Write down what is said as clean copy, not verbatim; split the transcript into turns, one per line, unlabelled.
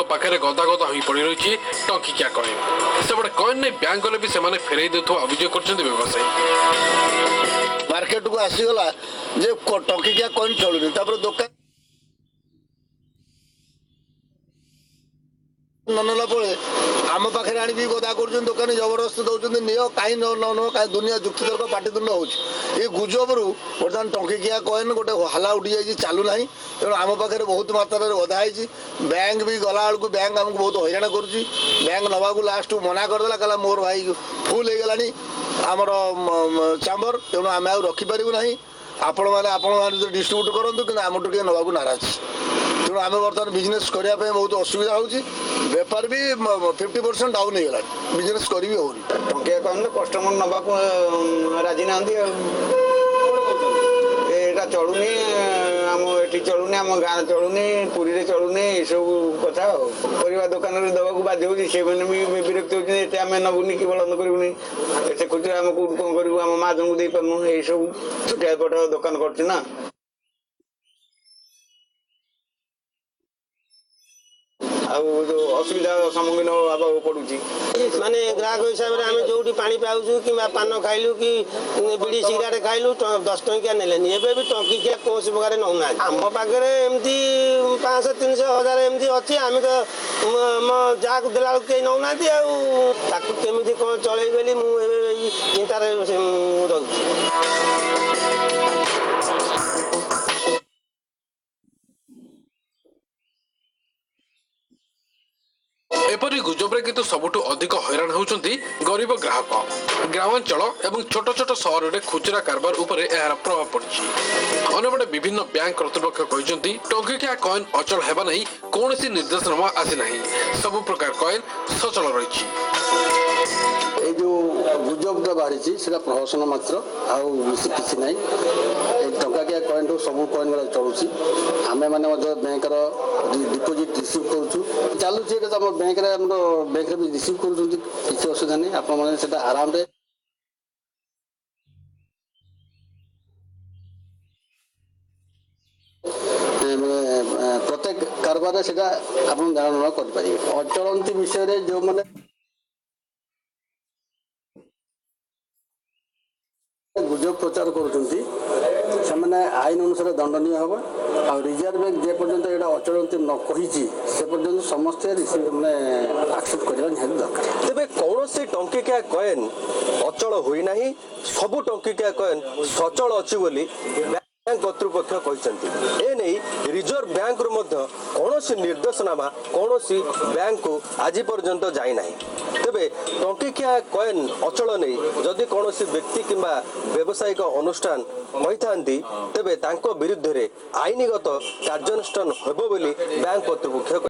पाखे गदा गदा हो पड़ रही टंकिकिया कॉइन सेपटे कॉइन नहीं बैंक गले भी से फेरई देउथुवा अभियोग कर व्यवसायी
मार्केट को आसीगला जे टंकिकिया कॉइन चलुनी दुकान ननला पड़े आम पाखे आनी गदा कर दुकान जबरदस्त दौरान नियो कहीं न कहीं दुनिया जुक्तितर्क पाटितुंड हो गुजबर बर्तमान टंकिकिया कॉइन गोटे हाला उठी जाइए चलू ना तेणु आम पाखे बहुत मात्रा गदा है बैंक भी गला बेलू बैंक आमको बहुत हैरान कर बैंक नवा लास्ट मना करदेला कहला मोर भाई फुल हो गलानी आमर चाम्बर तेणु आम रखिपारू ना आपण मैंने डिस्ट्रीब्यूट करूँ कि आम टे नवा नाराज तेणु आम बर्तमान बिजनेस करने बहुत असुविधा होची बेपार भी 50% डाउन हो गला बिजनेस करी भी होनी
टंकिया कहने कस्टमर नवा राजी ना चलुनी आम ये चलुनी आम गाँव चलुनी पुरी चलुनी सब कथा परिवा दुकान दवाक बाध्य होती से विरक्त होते आम नबुनि कि बंद करूनी एत खुशी आम कौट कौन करूँ आम माँ जन को दे पार्नु यही सब छुटिया पट दुकान कर असुविधा सम्मुखीन हवा पड़ू
माने ग्राहक हिसाब से आम जो पानी पाऊँ कि पान खाइलु कि बीड़ी सिगारेट खाइलु 10 टंकिया नेलेनी एवं भी टंकिकिया कौन प्रकार नौना आम पाखे एमती 500 300 1000 एमती अच्छी आम तो जहाँ देला कहीं नौना केमी कौन चल मुझे चिंतार रही
एपरी गुजबरे किंतु सबुठु अधिक हैरान होउचंती गरीब ग्राहक ग्रामांचल एवं छोट छोट सहर में खुचरा कारबार उपरे एहार प्रभाव पड़छि अन्यपटे विभिन्न बैंक कर्तृपक्ष कहते टंकिकिया कॉइन अचल हेबा नहीं कौनसी निर्देशनामा आसी नहीं सब प्रकार कॉइन सचल रही
जो गुजबटा बाहरी प्रहसन मात्र आसी ना टंकिकिया कॉइन सब कॉइन गुला चलुची आम मैंने बैंक डिपोजिट रिसीव करूँ चलुची बैंक बैंक भी रिसीव कर असुविधा नहीं आप आराम रे प्रत्येक कारबार से आप धारणा करें अचलती विषय जो मैंने गुजब प्रचार कर आईन अनुसार दंडनीय हम आ रिजर्व बैंक जे पर्यंत ये अचलती न कही से पर्यंत समस्ते मैंने एक्सेप्ट करवा निहाती दरकार
तेरे कौन से टंकिकिया कॉइन अचल होना सबू टंकिकिया कॉइन सचल अच्छी बोली बैंक कर्तृपक्ष कहते एने रिजर्व बैंक कौन निर्देशनामा कौन बैंक को आज पर्यंत जाई ना तेबे टंकिकिया कॉइन अचल नहीं जदि कौन व्यक्ति किंबा व्यावसायिक अनुष्ठान कही तेबे तांको विरुद्ध रे आईनगत कार्यानुष्ठान हेबो बोली बैंक कर्तृपक्ष